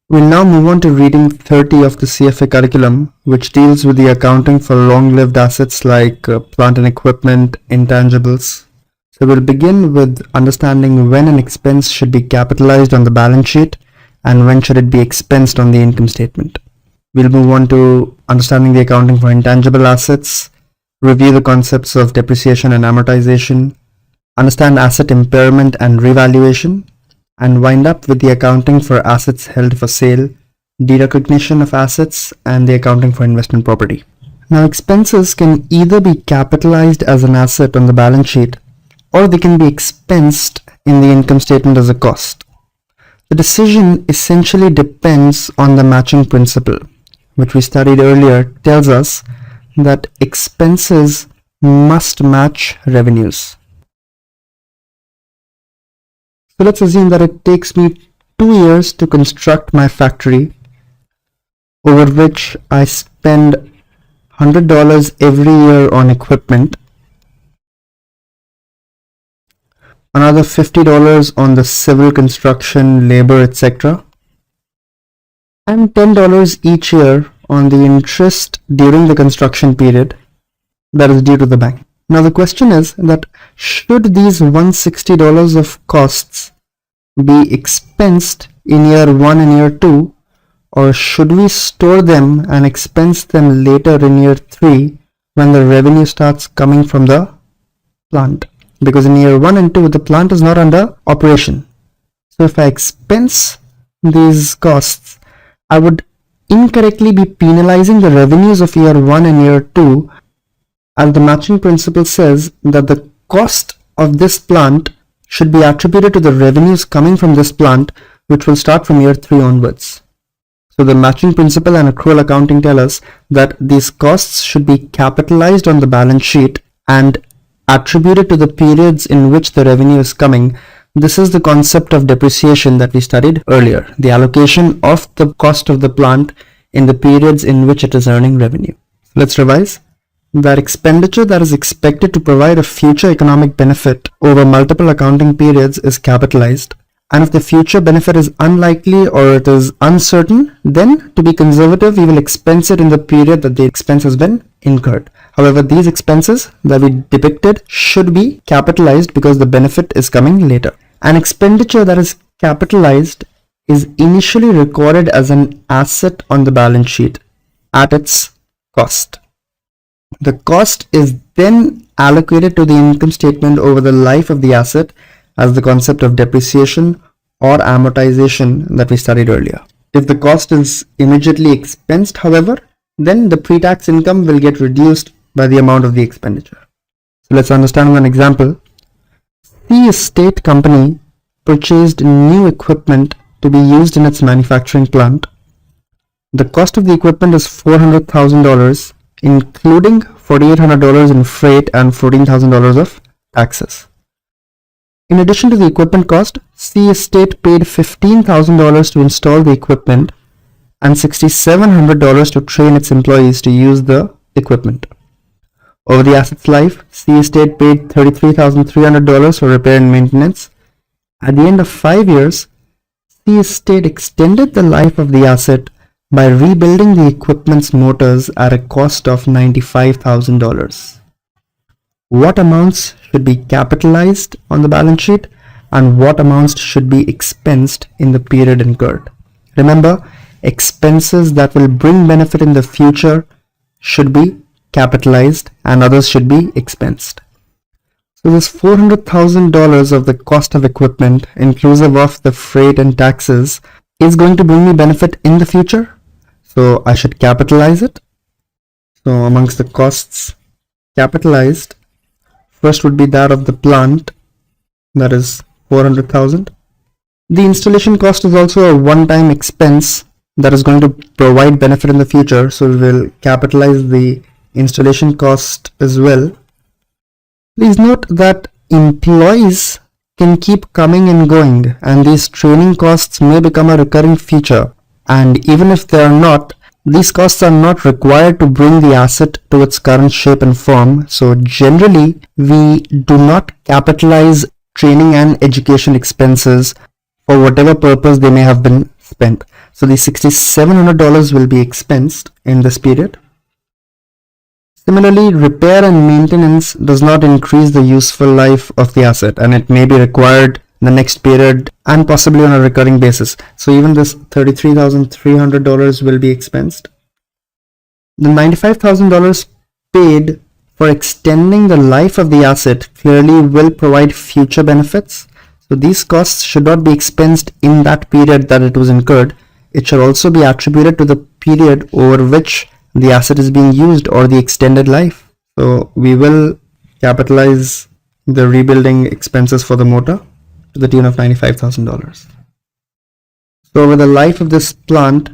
We'll now move on to reading 30 of the CFA curriculum, which deals with the accounting for long-lived assets like plant and equipment, intangibles. So we'll begin with understanding when an expense should be capitalized on the balance sheet and when should it be expensed on the income statement. We'll move on to understanding the accounting for intangible assets, review the concepts of depreciation and amortization, understand asset impairment and revaluation, and wind up with the accounting for assets held for sale, derecognition of assets, and the accounting for investment property. Now, expenses can either be capitalized as an asset on the balance sheet or they can be expensed in the income statement as a cost. The decision essentially depends on the matching principle, which we studied earlier, tells us that expenses must match revenues. So let's assume that it takes me 2 years to construct my factory, over which I spend $100 every year on equipment, another $50 on the civil construction, labor, etc., and $10 each year on the interest during the construction period that is due to the bank. Now the question is that should these $160 of costs be expensed in year 1 and year 2, or should we store them and expense them later in year 3 when the revenue starts coming from the plant? Because in year 1 and 2 the plant is not under operation. So if I expense these costs, I would incorrectly be penalizing the revenues of year 1 and year 2, as the matching principle says that the cost of this plant should be attributed to the revenues coming from this plant, which will start from year 3 onwards. So the matching principle and accrual accounting tell us that these costs should be capitalized on the balance sheet and attributed to the periods in which the revenue is coming. This is the concept of depreciation that we studied earlier, the allocation of the cost of the plant in the periods in which it is earning revenue. Let's revise. That expenditure that is expected to provide a future economic benefit over multiple accounting periods is capitalized, and if the future benefit is unlikely or it is uncertain, then to be conservative we will expense it in the period that the expense has been incurred. However, these expenses that we depicted should be capitalized because the benefit is coming later. An expenditure that is capitalized is initially recorded as an asset on the balance sheet at its cost. The cost is then allocated to the income statement over the life of the asset as the concept of depreciation or amortization that we studied earlier. If the cost is immediately expensed, however, then the pre-tax income will get reduced by the amount of the expenditure. So let's understand one example. The estate company purchased new equipment to be used in its manufacturing plant. The cost of the equipment is $400,000, including $4,800 in freight and $14,000 of taxes. In addition to the equipment cost, C Estate paid $15,000 to install the equipment and $6,700 to train its employees to use the equipment. Over the asset's life, C Estate paid $33,300 for repair and maintenance. At the end of 5 years, C Estate extended the life of the asset by rebuilding the equipment's motors at a cost of $95,000. What amounts should be capitalized on the balance sheet and what amounts should be expensed in the period incurred? Remember, expenses that will bring benefit in the future should be capitalized and others should be expensed. So this $400,000 of the cost of equipment, inclusive of the freight and taxes, is going to bring me benefit in the future. So I should capitalize it. So amongst the costs capitalized, first would be that of the plant, that is $400,000. The installation cost is also a one-time expense that is going to provide benefit in the future, so we will capitalize the installation cost as well. Please note that employees can keep coming and going, and these training costs may become a recurring feature, and even if they are not, these costs are not required to bring the asset to its current shape and form. So generally we do not capitalize training and education expenses for whatever purpose they may have been spent. So the $6,700 will be expensed in this period. Similarly, repair and maintenance does not increase the useful life of the asset, and it may be required in the next period and possibly on a recurring basis. So even this $33,300 will be expensed. The $95,000 paid for extending the life of the asset clearly will provide future benefits. So these costs should not be expensed in that period that it was incurred. It should also be attributed to the period over which the asset is being used or the extended life. So we will capitalize the rebuilding expenses for the motor to the tune of $95,000. So over the life of this plant,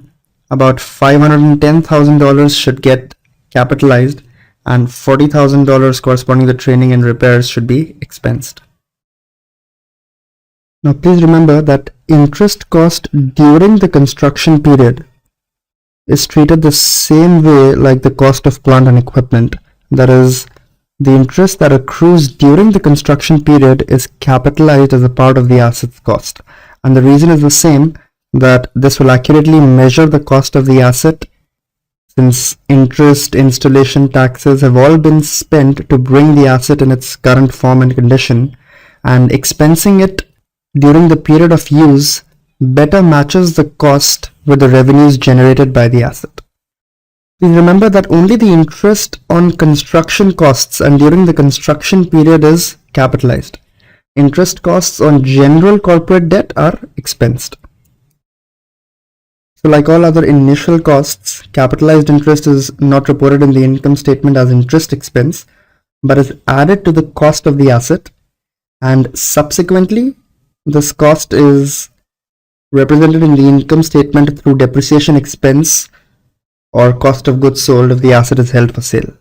about $510,000 should get capitalized and $40,000 corresponding to training and repairs should be expensed. Now please remember that interest cost during the construction period is treated the same way like the cost of plant and equipment. That is, the interest that accrues during the construction period is capitalized as a part of the asset's cost. And the reason is the same, that this will accurately measure the cost of the asset, since interest, installation, taxes have all been spent to bring the asset in its current form and condition, and expensing it during the period of use better matches the cost with the revenues generated by the asset. Please remember that only the interest on construction costs and during the construction period is capitalized. Interest costs on general corporate debt are expensed. So like all other initial costs, capitalized interest is not reported in the income statement as interest expense, but is added to the cost of the asset, and subsequently this cost is represented in the income statement through depreciation expense or cost of goods sold if the asset is held for sale.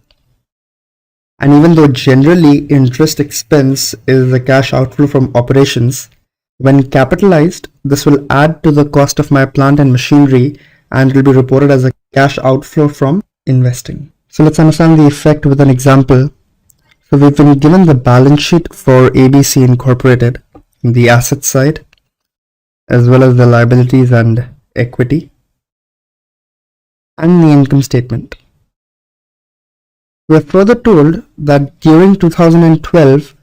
And even though generally interest expense is a cash outflow from operations, when capitalized, this will add to the cost of my plant and machinery and it will be reported as a cash outflow from investing. So let's understand the effect with an example. So we've been given the balance sheet for ABC Incorporated, the asset side, as well as the liabilities and equity, and the income statement. We are further told that during 2012,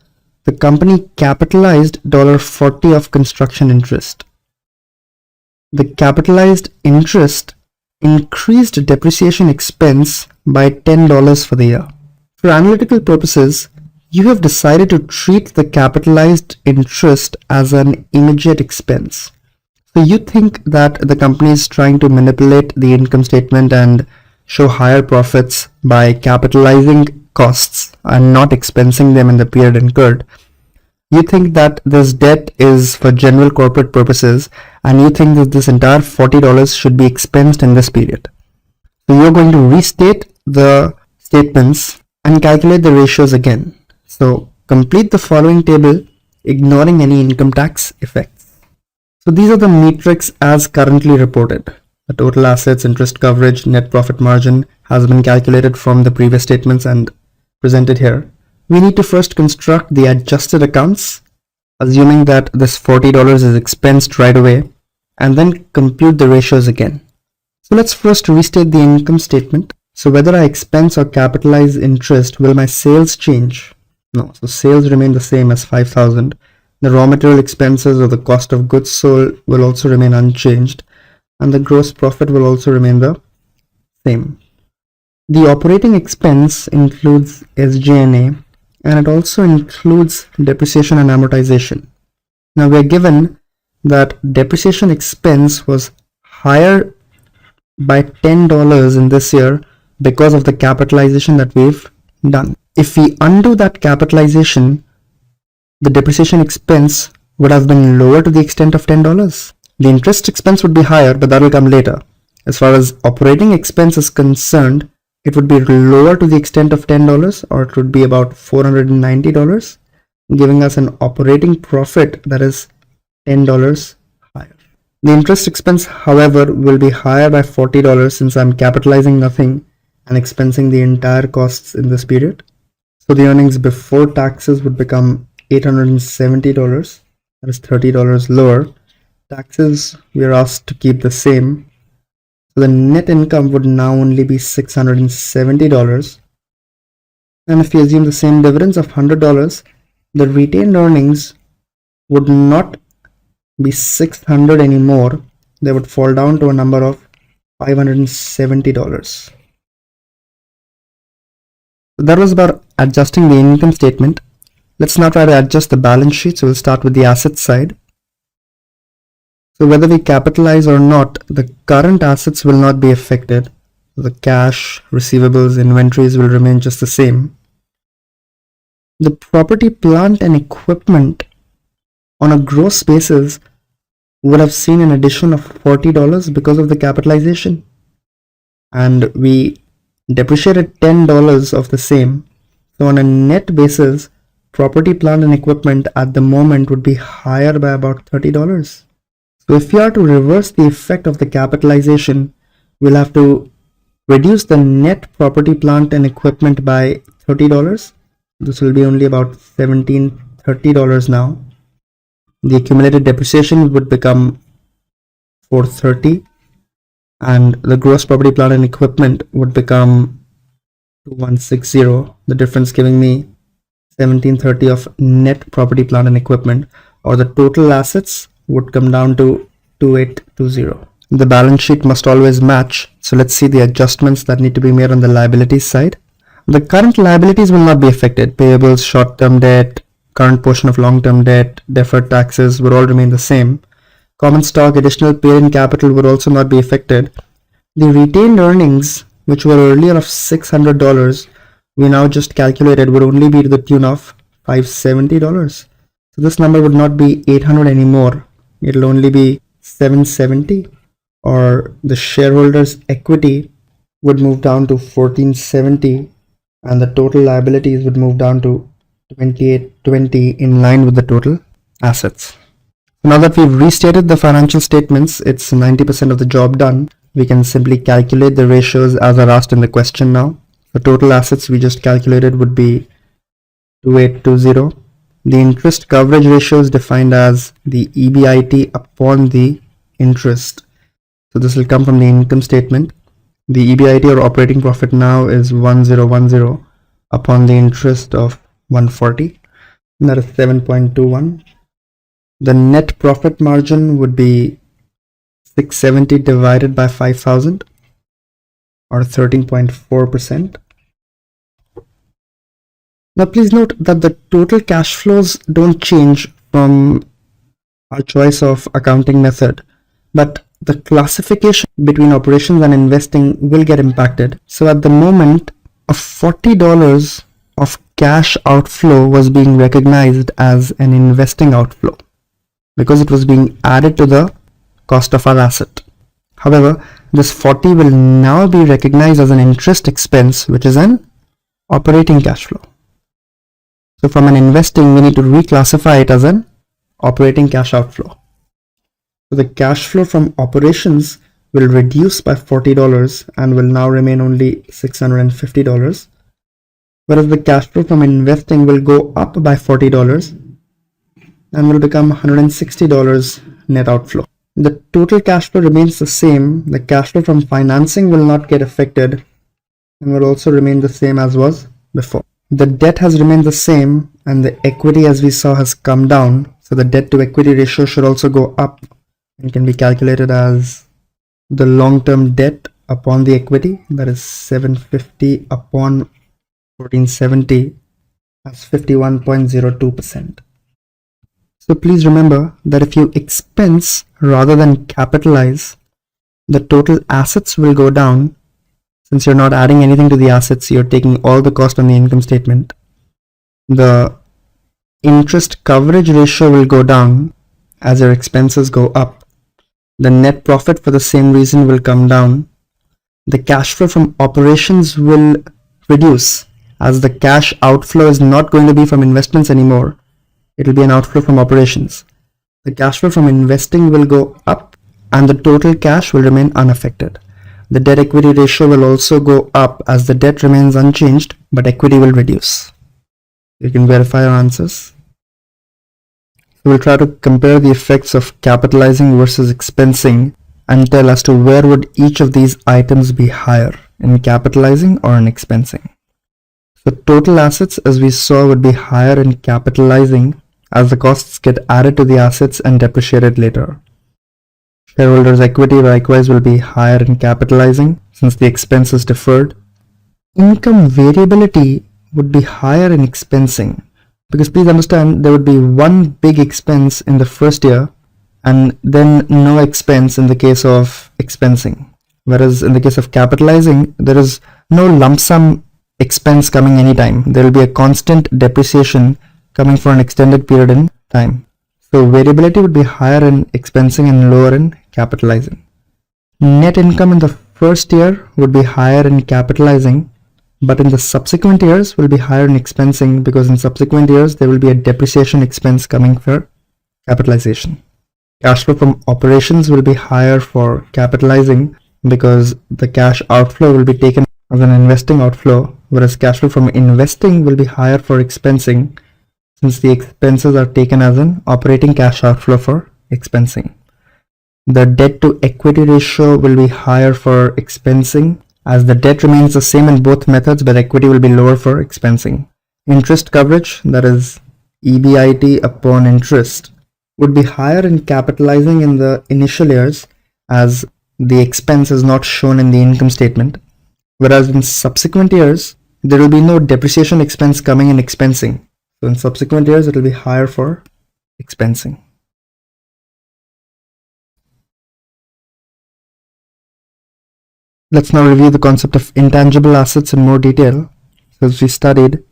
the company capitalized $40 of construction interest. The capitalized interest increased depreciation expense by $10 for the year. For analytical purposes, you have decided to treat the capitalized interest as an immediate expense. So you think that the company is trying to manipulate the income statement and show higher profits by capitalizing costs and not expensing them in the period incurred. You think that this debt is for general corporate purposes, and you think that this entire $40 should be expensed in this period. So you're going to restate the statements and calculate the ratios again. So complete the following table, ignoring any income tax effects. So these are the metrics as currently reported. The total assets, interest coverage, net profit margin has been calculated from the previous statements and presented here. We need to first construct the adjusted accounts, assuming that this $40 is expensed right away, and then compute the ratios again. So let's first restate the income statement. So whether I expense or capitalize interest, will my sales change? No, so sales remain the same as 5,000. The raw material expenses or the cost of goods sold will also remain unchanged, and the gross profit will also remain the same. The operating expense includes SG&A, and it also includes depreciation and amortization. Now we are given that depreciation expense was higher by $10 in this year because of the capitalization that we've done. If we undo that capitalization, the depreciation expense would have been lower to the extent of $10. The interest expense would be higher, but that will come later. As far as operating expense is concerned, it would be lower to the extent of $10, or it would be about $490, giving us an operating profit that is $10 higher. The interest expense, however, will be higher by $40 since I'm capitalizing nothing and expensing the entire costs in this period. So the earnings before taxes would become $870, that is $30 lower. Taxes we are asked to keep the same, So the net income would now only be $670. And if you assume the same difference of $100, the retained earnings would not be 600 anymore. They would fall down to a number of $570. So that was about adjusting the income statement. Let's now try to adjust the balance sheet. So we'll start with the assets side. So whether we capitalize or not, the current assets will not be affected. The cash, receivables, inventories will remain just the same. The property, plant and equipment on a gross basis would have seen an addition of $40 because of the capitalization. And we depreciated $10 of the same. So on a net basis, property, plant and equipment at the moment would be higher by about $30. So if we are to reverse the effect of the capitalization, we'll have to reduce the net property, plant and equipment by $30. This will be only about $1730 now. The accumulated depreciation would become $430, and the gross property, plant and equipment would become $2160. The difference giving me $1730 of net property, plant and equipment, or the total assets would come down to $2820. The balance sheet must always match. So let's see the adjustments that need to be made on the liabilities side. The current liabilities will not be affected. Payables, short-term debt, current portion of long-term debt, deferred taxes would all remain the same. Common stock, additional paid-in capital would also not be affected. The retained earnings, which were earlier of $600, we now just calculated would only be to the tune of $570. So this number would not be 800 anymore. It'll only be 770, or the shareholders' equity would move down to 1470, and the total liabilities would move down to 2820 in line with the total assets. Now that we've restated the financial statements, it's 90% of the job done. We can simply calculate the ratios as are asked in the question now. The total assets we just calculated would be 2820. The interest coverage ratio is defined as the EBIT upon the interest. So this will come from the income statement. The EBIT, or operating profit, now is 1010 upon the interest of 140, and that is 7.21. The net profit margin would be 670 divided by 5000, or 13.4%. Now please note that the total cash flows don't change from our choice of accounting method, but the classification between operations and investing will get impacted. So at the moment, a $40 of cash outflow was being recognized as an investing outflow because it was being added to the cost of our asset. However, this 40 will now be recognized as an interest expense, which is an operating cash flow. So from an investing, we need to reclassify it as an operating cash outflow. So the cash flow from operations will reduce by $40 and will now remain only $650, whereas the cash flow from investing will go up by $40 and will become $160 net outflow. The total cash flow remains the same. The cash flow from financing will not get affected and will also remain the same as was before. The debt has remained the same and the equity, as we saw, has come down. So the debt to equity ratio should also go up and can be calculated as the long-term debt upon the equity, that is 750 upon 1470, as 51.02%. So please remember that if you expense rather than capitalize, the total assets will go down. Since you're not adding anything to the assets, you're taking all the cost on the income statement. The interest coverage ratio will go down as your expenses go up. The net profit for the same reason will come down. The cash flow from operations will reduce as the cash outflow is not going to be from investments anymore. It will be an outflow from operations. The cash flow from investing will go up and the total cash will remain unaffected. The debt equity ratio will also go up as the debt remains unchanged, but equity will reduce. You can verify your answers. We'll try to compare the effects of capitalizing versus expensing and tell as to where would each of these items be higher, in capitalizing or in expensing. So total assets, as we saw, would be higher in capitalizing as the costs get added to the assets and depreciated later. Shareholders' equity likewise will be higher in capitalizing since the expense is deferred. Income variability would be higher in expensing because please understand there would be one big expense in the first year and then no expense in the case of expensing. Whereas in the case of capitalizing, there is no lump sum expense coming anytime. There will be a constant depreciation coming for an extended period in time. So variability would be higher in expensing and lower in capitalizing. Net income in the first year would be higher in capitalizing, but in the subsequent years will be higher in expensing because in subsequent years there will be a depreciation expense coming for capitalization. Cash flow from operations will be higher for capitalizing because the cash outflow will be taken as an investing outflow, whereas cash flow from investing will be higher for expensing since the expenses are taken as an operating cash outflow for expensing. The debt to equity ratio will be higher for expensing as the debt remains the same in both methods, but equity will be lower for expensing. Interest coverage, that is EBIT upon interest, would be higher in capitalizing in the initial years as the expense is not shown in the income statement, whereas in subsequent years there will be no depreciation expense coming in expensing. So in subsequent years it will be higher for expensing. Let's now review the concept of intangible assets in more detail. So as we studied,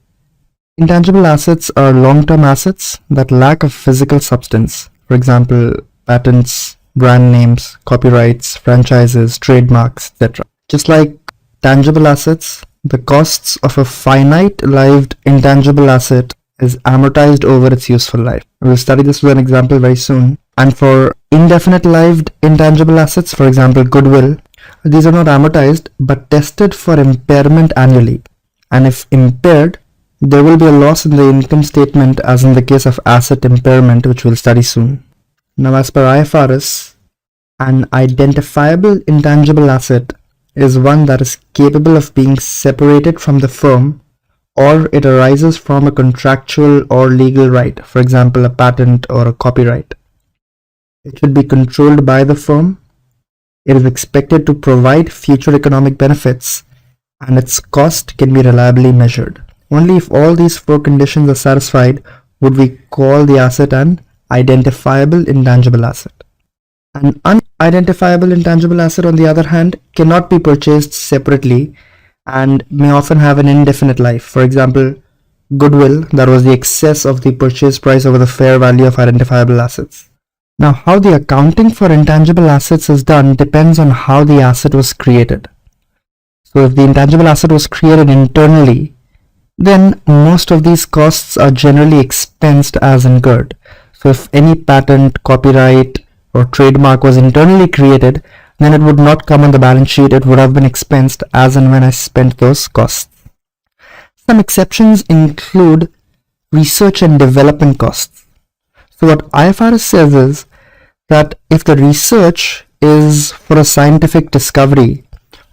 intangible assets are long-term assets that lack a physical substance. For example, patents, brand names, copyrights, franchises, trademarks, etc. Just like tangible assets, the costs of a finite-lived intangible asset is amortized over its useful life. We'll study this with an example very soon. And for indefinite-lived intangible assets, for example, goodwill, these are not amortized but tested for impairment annually. And if impaired, there will be a loss in the income statement as in the case of asset impairment, which we'll study soon. Now as per IFRS, an identifiable intangible asset is one that is capable of being separated from the firm or it arises from a contractual or legal right, for example a patent or a copyright. It should be controlled by the firm. It is expected to provide future economic benefits and its cost can be reliably measured. Only if all these four conditions are satisfied would we call the asset an identifiable intangible asset. An unidentifiable intangible asset, on the other hand, cannot be purchased separately and may often have an indefinite life. For example, goodwill, that was the excess of the purchase price over the fair value of identifiable assets. Now, how the accounting for intangible assets is done depends on how the asset was created. So if the intangible asset was created internally, then most of these costs are generally expensed as incurred. So if any patent, copyright, or trademark was internally created, then it would not come on the balance sheet, it would have been expensed as and when I spent those costs. Some exceptions include research and development costs. So what IFRS says is that if the research is for a scientific discovery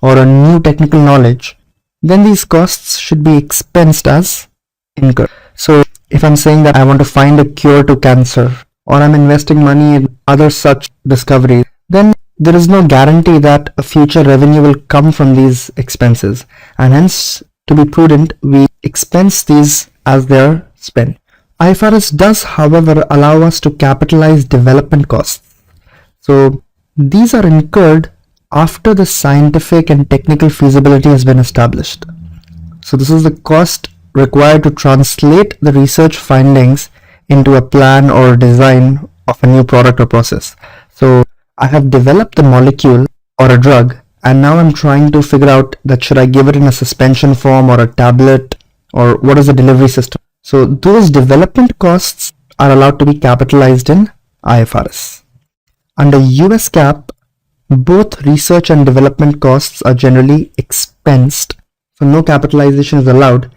or a new technical knowledge, then these costs should be expensed as incurred. So if I'm saying that I want to find a cure to cancer or I'm investing money in other such discoveries, then there is no guarantee that a future revenue will come from these expenses, and hence to be prudent we expense these as they are spent. IFRS does, however, allow us to capitalize development costs. So these are incurred after the scientific and technical feasibility has been established. So this is the cost required to translate the research findings into a plan or design of a new product or process. So I have developed the molecule or a drug and now I'm trying to figure out that should I give it in a suspension form or a tablet or what is the delivery system. So those development costs are allowed to be capitalized in IFRS. Under US GAAP, both research and development costs are generally expensed, so no capitalization is allowed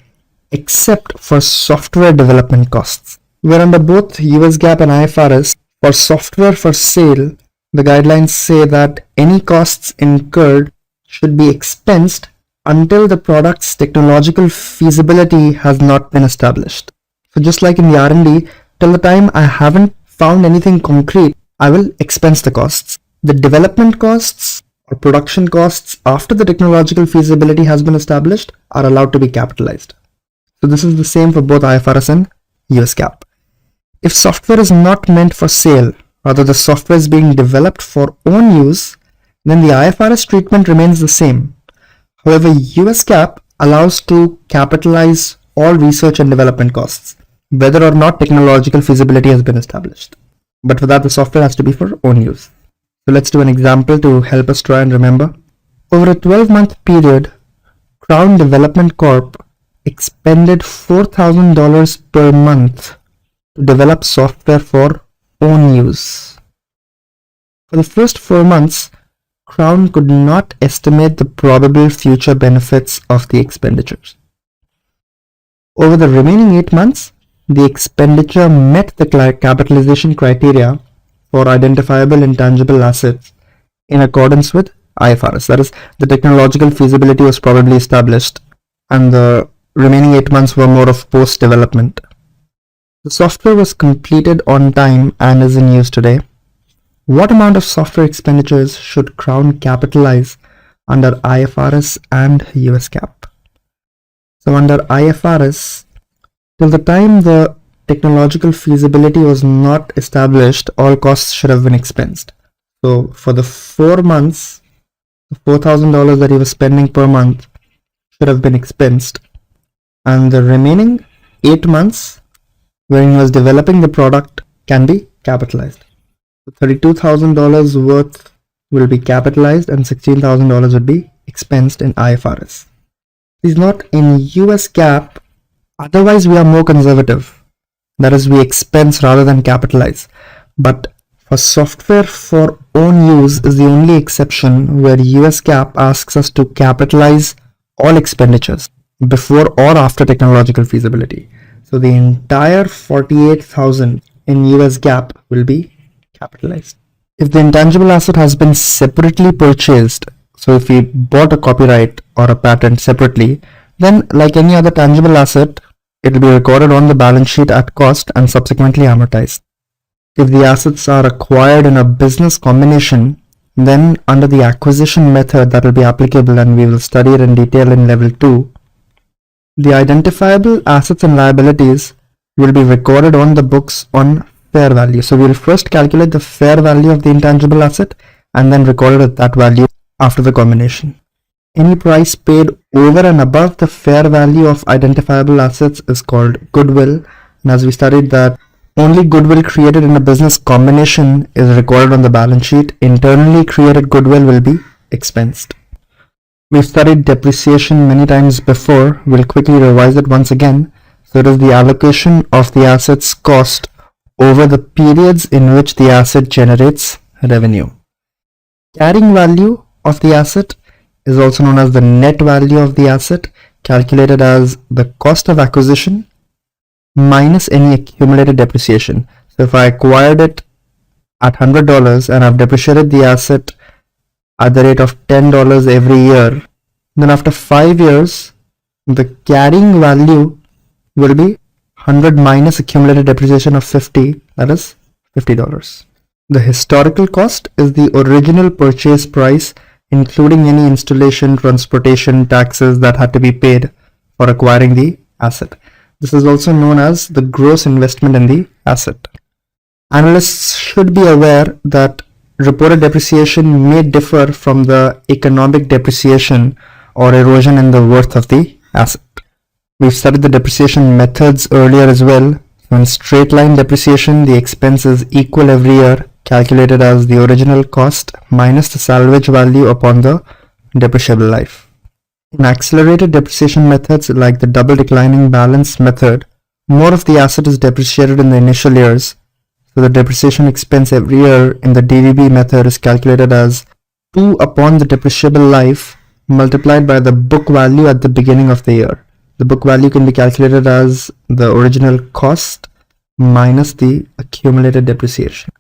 except for software development costs. Where under both US GAAP and IFRS, for software for sale, The guidelines say that any costs incurred should be expensed until the product's technological feasibility has not been established. So just like in the R&D, till the time I haven't found anything concrete, I will expense the costs. The development costs or production costs after the technological feasibility has been established are allowed to be capitalized. So this is the same for both IFRS and US GAAP. If software is not meant for sale, rather the software is being developed for own use, then the IFRS treatment remains the same. However, US GAAP allows to capitalize all research and development costs, whether or not technological feasibility has been established. But for that, the software has to be for own use. So let's do an example to help us try and remember. Over a 12-month period, Crown Development Corp expended $4,000 per month to develop software for own use. For the first 4 months, Crown could not estimate the probable future benefits of the expenditures. Over the remaining 8 months, the expenditure met the capitalization criteria for identifiable intangible assets in accordance with IFRS. That is, the technological feasibility was probably established and the remaining 8 months were more of post-development. The software was completed on time and is in use today. What amount of software expenditures should Crown capitalize under IFRS and US GAAP? So under IFRS, till the time the technological feasibility was not established, all costs should have been expensed. So for the 4 months, the $4,000 that he was spending per month should have been expensed. And the remaining 8 months, when he was developing the product, can be capitalized. $32,000 worth will be capitalized and $16,000 would be expensed in IFRS. It is not in US GAAP, otherwise we are more conservative. That is, we expense rather than capitalize. But for software for own use is the only exception where US GAAP asks us to capitalize all expenditures before or after technological feasibility. So the entire $48,000 in US GAAP will be capitalized. If the intangible asset has been separately purchased, so if we bought a copyright or a patent separately, then like any other tangible asset, it will be recorded on the balance sheet at cost and subsequently amortized. If the assets are acquired in a business combination, then under the acquisition method that will be applicable, and we will study it in detail in level 2, the identifiable assets and liabilities will be recorded on the books on fair value. So we will first calculate the fair value of the intangible asset and then record it at that value after the combination. Any price paid over and above the fair value of identifiable assets is called goodwill. And as we studied that only goodwill created in a business combination is recorded on the balance sheet. Internally created goodwill will be expensed. We've studied depreciation many times before. We'll quickly revise it once again. So it is the allocation of the asset's cost over the periods in which the asset generates revenue. Carrying value of the asset is also known as the net value of the asset, calculated as the cost of acquisition minus any accumulated depreciation. So if I acquired it at $100 and I've depreciated the asset at the rate of $10 every year, then after 5 years, the carrying value will be 100 minus accumulated depreciation of 50, that is $50. The historical cost is the original purchase price, including any installation, transportation, taxes that had to be paid for acquiring the asset. This is also known as the gross investment in the asset. Analysts should be aware that reported depreciation may differ from the economic depreciation or erosion in the worth of the asset. We've studied the depreciation methods earlier as well. In straight line depreciation, the expense is equal every year, calculated as the original cost minus the salvage value upon the depreciable life. In accelerated depreciation methods like the double declining balance method, more of the asset is depreciated in the initial years. So the depreciation expense every year in the DDB method is calculated as 2 upon the depreciable life multiplied by the book value at the beginning of the year. The book value can be calculated as the original cost minus the accumulated depreciation,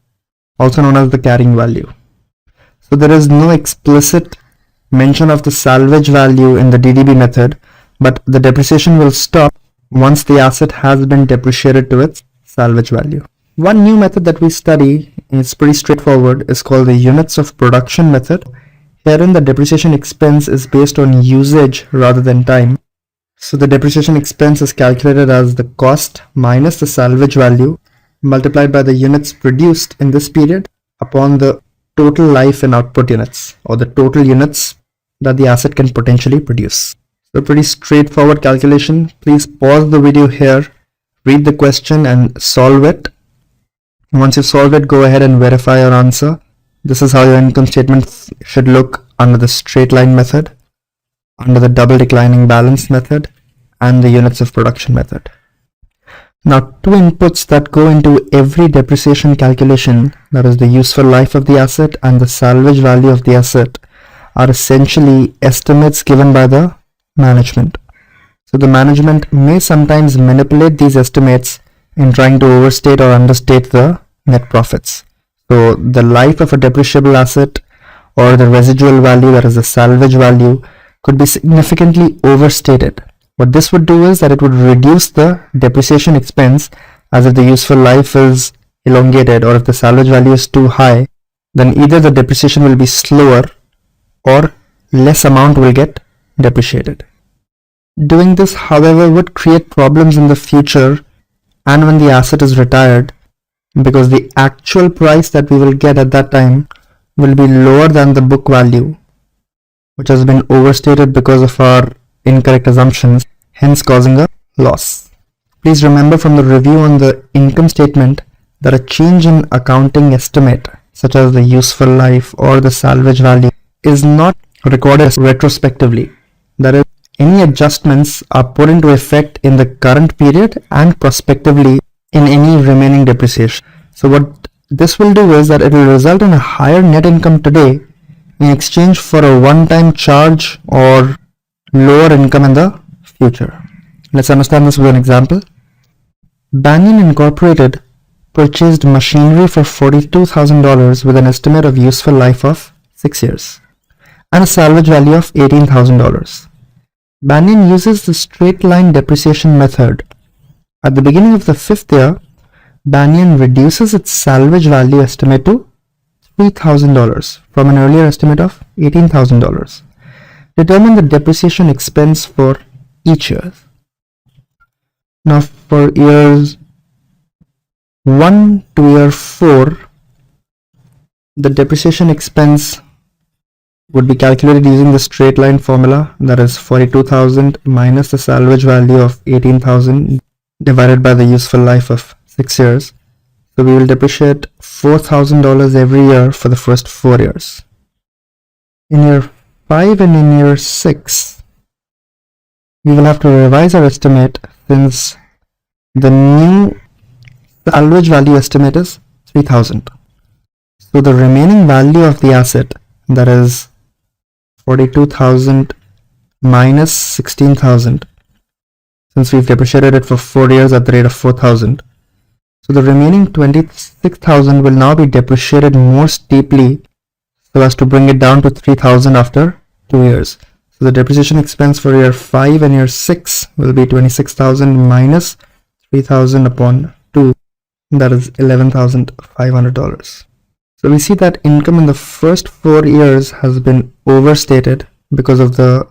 also known as the carrying value. So there is no explicit mention of the salvage value in the DDB method, but the depreciation will stop once the asset has been depreciated to its salvage value. One new method that we study, it's pretty straightforward, is called the units of production method. Herein the depreciation expense is based on usage rather than time. So the depreciation expense is calculated as the cost minus the salvage value multiplied by the units produced in this period upon the total life and output units, or the total units that the asset can potentially produce. So pretty straightforward calculation. Please pause the video here, read the question and solve it. Once you solve it, go ahead and verify your answer. This is how your income statement should look under the straight line method, under the double declining balance method, and the units of production method. Now, two inputs that go into every depreciation calculation, that is the useful life of the asset and the salvage value of the asset, are essentially estimates given by the management. So the management may sometimes manipulate these estimates in trying to overstate or understate the net profits. So the life of a depreciable asset or the residual value, that is the salvage value, could be significantly overstated. What this would do is that it would reduce the depreciation expense, as if the useful life is elongated or if the salvage value is too high, then either the depreciation will be slower or less amount will get depreciated. Doing this, however, would create problems in the future and when the asset is retired, because the actual price that we will get at that time will be lower than the book value, which has been overstated because of our incorrect assumptions, hence causing a loss. Please remember from the review on the income statement that a change in accounting estimate, such as the useful life or the salvage value, is not recorded retrospectively. That is, any adjustments are put into effect in the current period and prospectively in any remaining depreciation. So what this will do is that it will result in a higher net income today in exchange for a one-time charge or lower income in the future. Let's understand this with an example. Banyan Incorporated purchased machinery for $42,000 with an estimate of useful life of 6 years and a salvage value of $18,000. Banyan uses the straight line depreciation method. At the beginning of the 5th year, Banyan reduces its salvage value estimate to $3,000 from an earlier estimate of $18,000. Determine the depreciation expense for each year. Now for years 1 to year 4, the depreciation expense would be calculated using the straight line formula, that is 42,000 minus the salvage value of 18,000 divided by the useful life of 6 years. So we will depreciate $4,000 every year for the first 4 years. In year 5 and in year 6, we will have to revise our estimate since the new salvage value estimate is 3,000. So the remaining value of the asset, that is 42,000 minus 16,000, since we've depreciated it for 4 years at the rate of 4,000. So the remaining 26,000 will now be depreciated more steeply so as to bring it down to 3,000 after 2 years. So the depreciation expense for year 5 and year 6 will be 26,000 minus 3,000 upon 2, that is $11,500. So we see that income in the first 4 years has been overstated because of the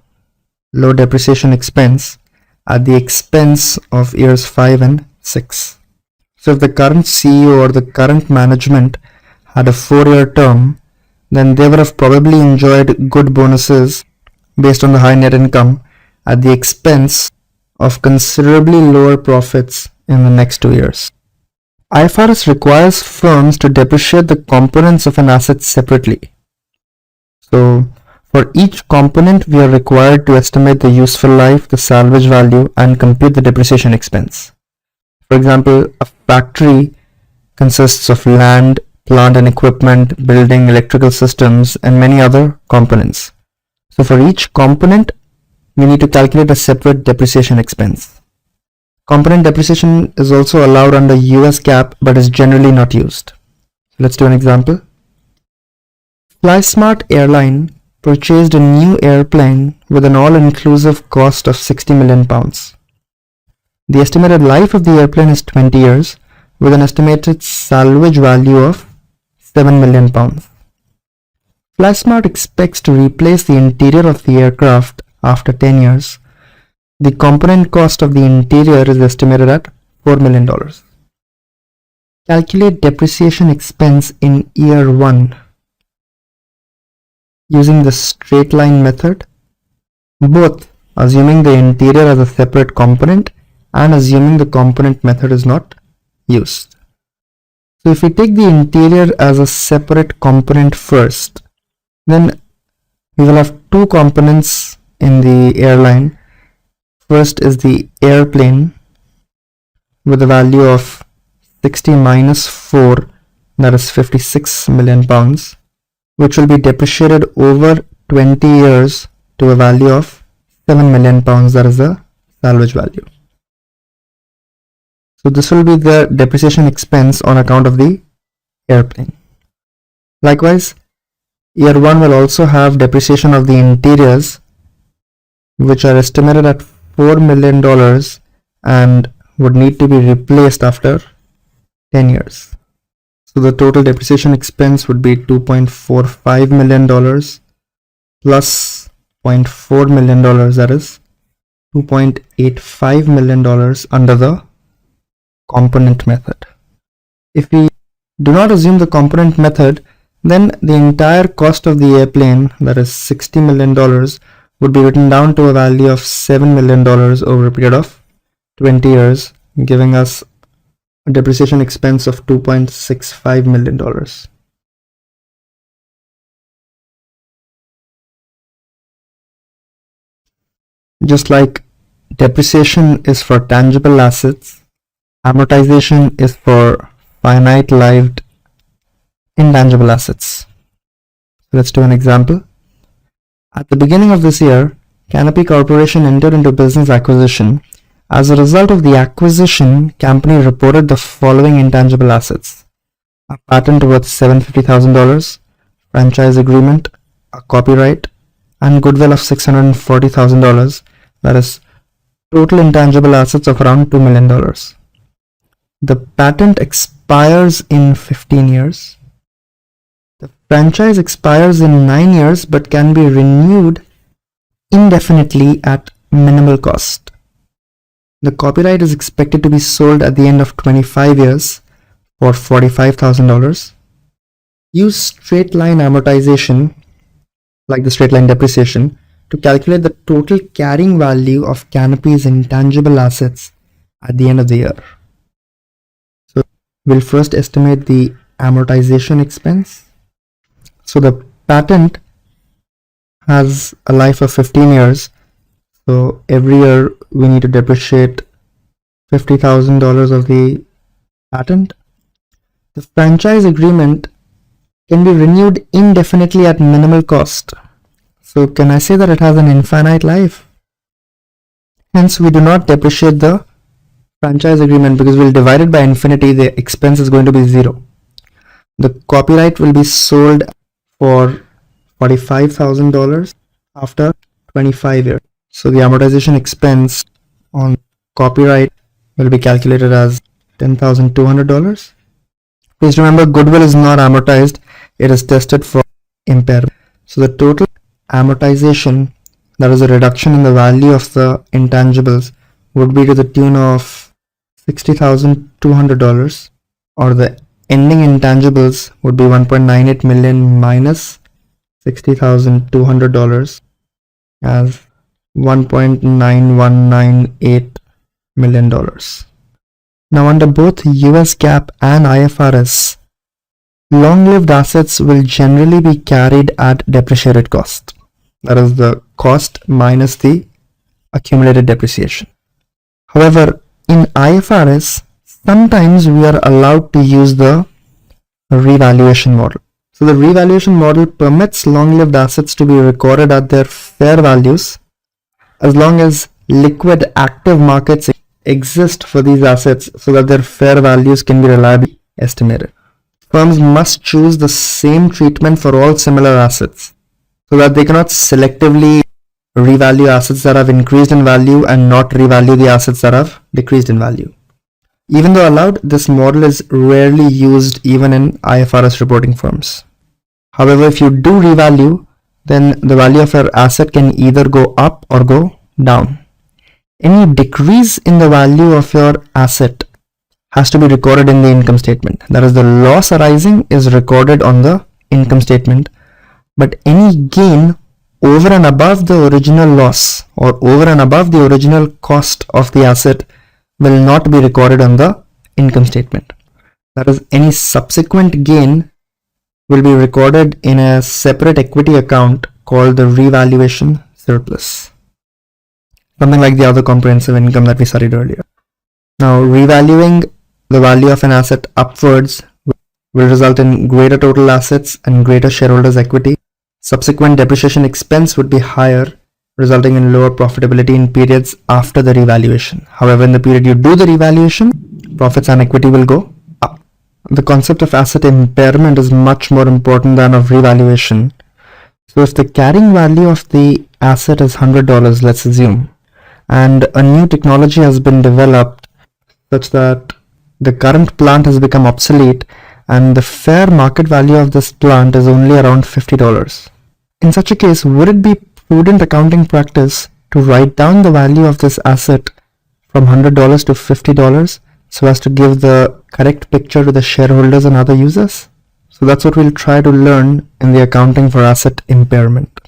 low depreciation expense at the expense of years 5 and 6. So if the current CEO or the current management had a 4-year term, then they would have probably enjoyed good bonuses based on the high net income at the expense of considerably lower profits in the next 2 years. IFRS requires firms to depreciate the components of an asset separately. So for each component, we are required to estimate the useful life, the salvage value, and compute the depreciation expense. For example, a factory consists of land, plant and equipment, building, electrical systems, and many other components. So for each component, we need to calculate a separate depreciation expense. Component depreciation is also allowed under US GAAP but is generally not used. Let's do an example. FlySmart Airline purchased a new airplane with an all-inclusive cost of £60 million. The estimated life of the airplane is 20 years, with an estimated salvage value of £7 million. FlySmart expects to replace the interior of the aircraft after 10 years. The component cost of the interior is estimated at $4 million. Calculate depreciation expense in year 1 using the straight line method, both assuming the interior as a separate component and assuming the component method is not used. So if we take the interior as a separate component first, then we will have two components in the airline. First is the airplane with a value of 60 minus 4, that is 56 million pounds, which will be depreciated over 20 years to a value of 7 million pounds, that is the salvage value. So this will be the depreciation expense on account of the airplane. Likewise, year 1 will also have depreciation of the interiors, which are estimated at $4 million and would need to be replaced after 10 years. So the total depreciation expense would be $2.45 million plus $0.4 million, that is $2.85 million under the component method. If we do not assume the component method, then the entire cost of the airplane, that is $60 million, would be written down to a value of $7 million over a period of 20 years, giving us a depreciation expense of $2.65 million. Just like depreciation is for tangible assets, amortization is for finite-lived intangible assets. Let's do an example. At the beginning of this year, Canopy Corporation entered into business acquisition. As a result of the acquisition, company reported the following intangible assets: a patent worth $750,000, franchise agreement, a copyright, and goodwill of $640,000. That is total intangible assets of around $2 million. The patent expires in 15 years. The franchise expires in 9 years but can be renewed indefinitely at minimal cost. The copyright is expected to be sold at the end of 25 years for $45,000. Use straight line amortization, like the straight line depreciation, to calculate the total carrying value of Canopy's intangible assets at the end of the year. So we'll first estimate the amortization expense. So the patent has a life of 15 years. So every year we need to depreciate $50,000 of the patent. The franchise agreement can be renewed indefinitely at minimal cost. So can I say that it has an infinite life? Hence we do not depreciate the franchise agreement because we'll divide it by infinity. The expense is going to be 0. The copyright will be sold for $45,000 after 25 years. So the amortization expense on copyright will be calculated as $10,200. Please remember, goodwill is not amortized, it is tested for impairment. So the total amortization, that is a reduction in the value of the intangibles, would be to the tune of $60,200, or the ending intangibles would be 1.98 million minus $60,200 as $1.9198 million. Now under both US GAAP and IFRS, long-lived assets will generally be carried at depreciated cost. That is the cost minus the accumulated depreciation. However, in IFRS, sometimes we are allowed to use the revaluation model. So the revaluation model permits long-lived assets to be recorded at their fair values as long as liquid active markets exist for these assets so that their fair values can be reliably estimated. firms must choose the same treatment for all similar assets so that they cannot selectively revalue assets that have increased in value and not revalue the assets that have decreased in value. Even though allowed, this model is rarely used even in IFRS reporting firms. However, if you do revalue, then the value of your asset can either go up or go down. Any decrease in the value of your asset has to be recorded in the income statement. That is, the loss arising is recorded on the income statement, but any gain over and above the original loss or over and above the original cost of the asset will not be recorded on the income statement. That is, any subsequent gain will be recorded in a separate equity account called the revaluation surplus. Something like the other comprehensive income that we studied earlier. Now, revaluing the value of an asset upwards will result in greater total assets and greater shareholders' equity. Subsequent depreciation expense would be higher, resulting in lower profitability in periods after the revaluation. However, in the period you do the revaluation, profits and equity will go up. The concept of asset impairment is much more important than of revaluation. So if the carrying value of the asset is $100, let's assume, and a new technology has been developed such that the current plant has become obsolete and the fair market value of this plant is only around $50. In such a case, would it be prudent accounting practice to write down the value of this asset from $100 to $50 so as to give the correct picture to the shareholders and other users? So that's what we'll try to learn in the accounting for asset impairment.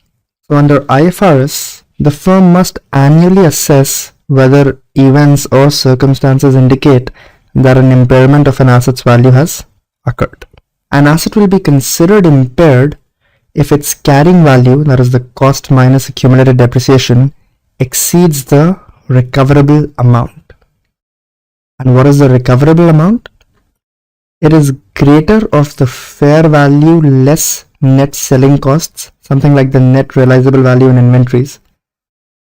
So under IFRS, the firm must annually assess whether events or circumstances indicate that an impairment of an asset's value has occurred. An asset will be considered impaired if its carrying value, that is the cost minus accumulated depreciation, exceeds the recoverable amount. And what is the recoverable amount? It is greater of the fair value less net selling costs, something like the net realizable value in inventories.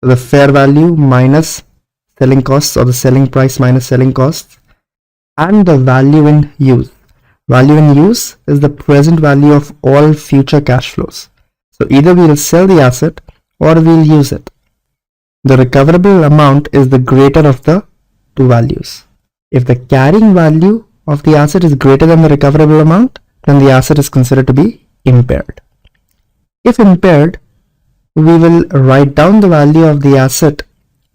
So the fair value minus selling costs, or the selling price minus selling costs, and the value in use. Value in use is the present value of all future cash flows. So either we will sell the asset or we'll use it. The recoverable amount is the greater of the two values. If the carrying value of the asset is greater than the recoverable amount, then the asset is considered to be impaired. If impaired, we will write down the value of the asset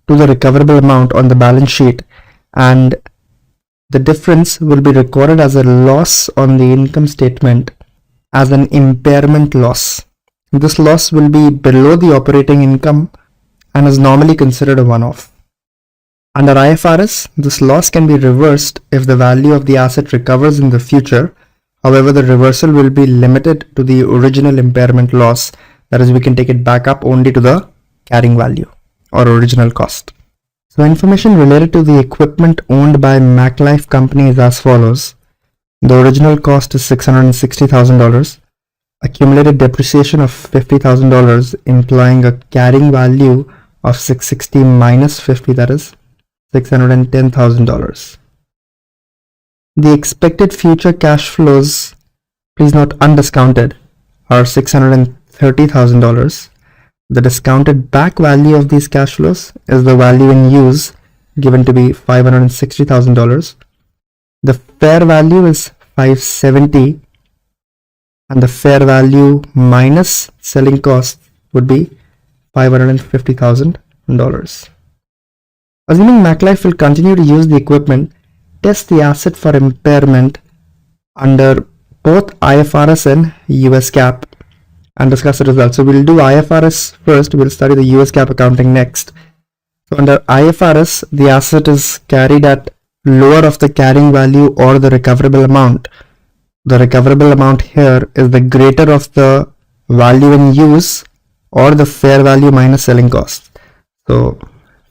to the recoverable amount on the balance sheet, and the difference will be recorded as a loss on the income statement as an impairment loss. This loss will be below the operating income and is normally considered a one-off. Under IFRS, this loss can be reversed if the value of the asset recovers in the future. However, the reversal will be limited to the original impairment loss. That is, we can take it back up only to the carrying value or original cost. So information related to the equipment owned by MacLife company is as follows. The original cost is $660,000. Accumulated depreciation of $50,000, implying a carrying value of $660 minus $50, that is $610,000. The expected future cash flows, please note undiscounted, are $630,000. The discounted back value of these cash flows is the value in use, given to be $560,000. The fair value is $570,000, and the fair value minus selling cost would be $550,000. Assuming MacLife will continue to use the equipment, test the asset for impairment under both IFRS and US GAAP and discuss the results. So we'll do IFRS first, we'll study the US GAAP accounting next. So under IFRS, the asset is carried at lower of the carrying value or the recoverable amount. The recoverable amount here is the greater of the value in use or the fair value minus selling cost. So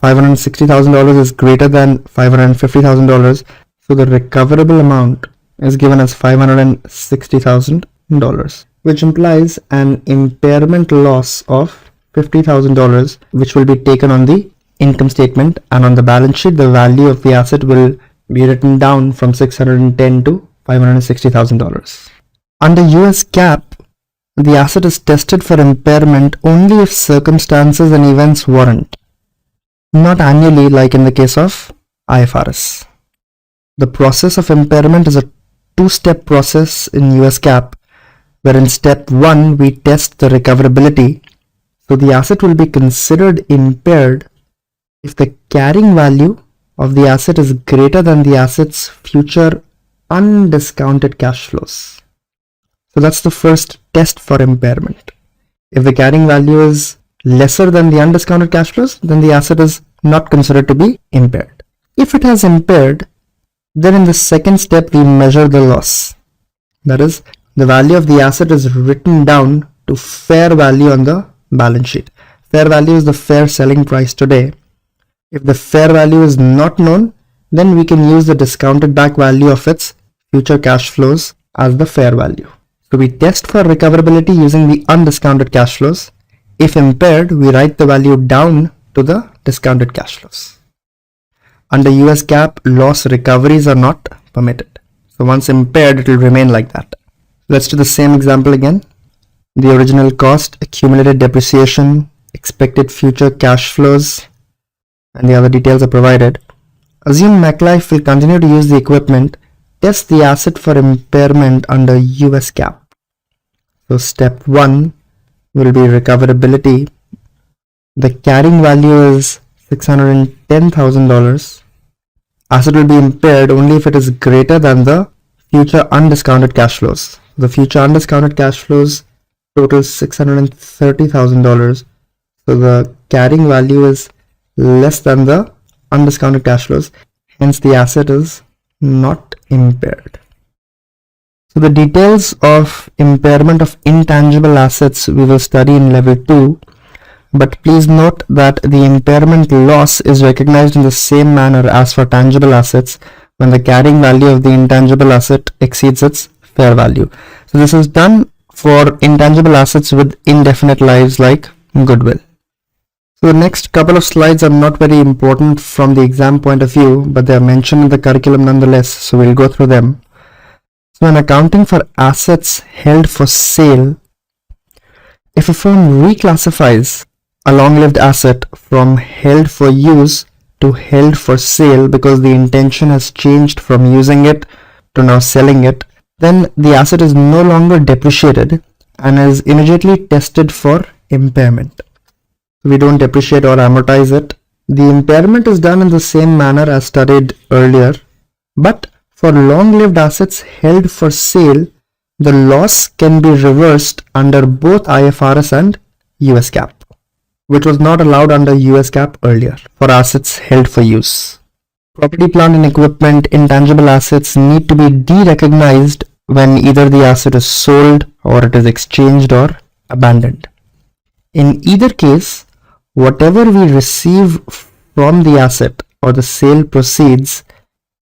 $560,000 is greater than $550,000. So the recoverable amount is given as $560,000, which implies an impairment loss of $50,000, which will be taken on the income statement, and on the balance sheet the value of the asset will be written down from $610 to $560,000. Under US GAAP, the asset is tested for impairment only if circumstances and events warrant, not annually like in the case of IFRS. The process of impairment is a two-step process in US GAAP, where in step 1 we test the recoverability. So the asset will be considered impaired if the carrying value of the asset is greater than the asset's future undiscounted cash flows. So that's the first test for impairment. If the carrying value is lesser than the undiscounted cash flows, then the asset is not considered to be impaired. If it has impaired, then in the second step we measure the loss. That is, the value of the asset is written down to fair value on the balance sheet. Fair value is the fair selling price today. If the fair value is not known, then we can use the discounted back value of its future cash flows as the fair value. So we test for recoverability using the undiscounted cash flows. If impaired, we write the value down to the discounted cash flows. Under US GAAP, loss recoveries are not permitted. So once impaired, it will remain like that. Let's do the same example again. The original cost, accumulated depreciation, expected future cash flows, and the other details are provided. Assume MetLife will continue to use the equipment. Test the asset for impairment under US GAAP. So step 1 will be recoverability. The carrying value is $610,000. Asset will be impaired only if it is greater than the future undiscounted cash flows. The future undiscounted cash flows total $630,000. So the carrying value is less than the undiscounted cash flows. Hence the asset is not impaired. So the details of impairment of intangible assets we will study in level 2, but please note that the impairment loss is recognized in the same manner as for tangible assets when the carrying value of the intangible asset exceeds its fair value. So this is done for intangible assets with indefinite lives like goodwill. So the next couple of slides are not very important from the exam point of view, but they are mentioned in the curriculum nonetheless, so we'll go through them. So when accounting for assets held for sale, if a firm reclassifies a long-lived asset from held for use to held for sale because the intention has changed from using it to now selling it, then the asset is no longer depreciated and is immediately tested for impairment. We don't depreciate or amortize it. The impairment is done in the same manner as studied earlier, but for long-lived assets held for sale, the loss can be reversed under both IFRS and US GAAP, which was not allowed under US GAAP earlier for assets held for use. Property, plant and equipment, intangible assets need to be de-recognized when either the asset is sold or it is exchanged or abandoned. In either case, whatever we receive from the asset or the sale proceeds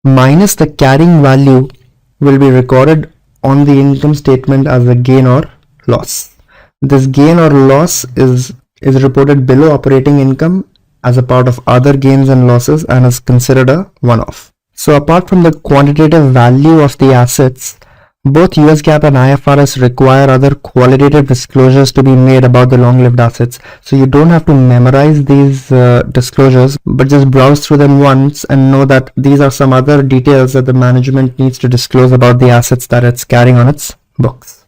minus the carrying value will be recorded on the income statement as a gain or loss. This gain or loss is reported below operating income as a part of other gains and losses and is considered a one-off. So apart from the quantitative value of the assets, both US GAAP and IFRS require other qualitative disclosures to be made about the long-lived assets. So you don't have to memorize these disclosures, but just browse through them once and know that these are some other details that the management needs to disclose about the assets that it's carrying on its books.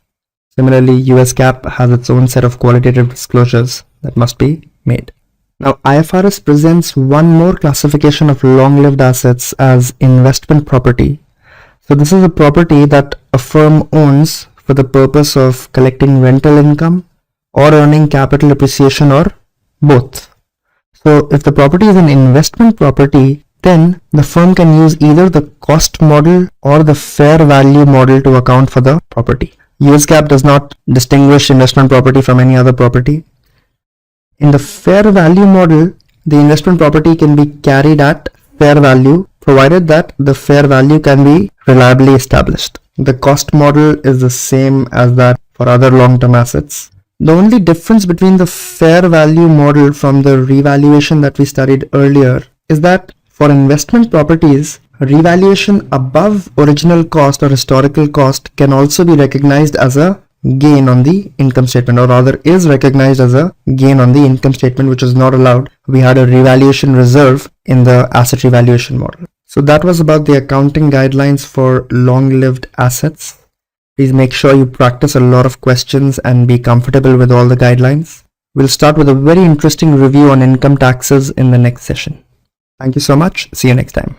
Similarly, US GAAP has its own set of qualitative disclosures that must be made. Now, IFRS presents one more classification of long-lived assets as investment property. So this is a property that a firm owns for the purpose of collecting rental income or earning capital appreciation or both. So if the property is an investment property, then the firm can use either the cost model or the fair value model to account for the property. US GAAP does not distinguish investment property from any other property. In the fair value model, the investment property can be carried at fair value provided that the fair value can be reliably established. The cost model is the same as that for other long-term assets. The only difference between the fair value model from the revaluation that we studied earlier is that for investment properties, Revaluation above original cost or historical cost can also be recognized as a gain on the income statement, or rather is recognized as a gain on the income statement, which is not allowed. We had a revaluation reserve in the asset revaluation model. So that was about the accounting guidelines for long-lived assets. Please make sure you practice a lot of questions and be comfortable with all the guidelines. We'll start with a very interesting review on income taxes in the next session. Thank you so much. See you next time.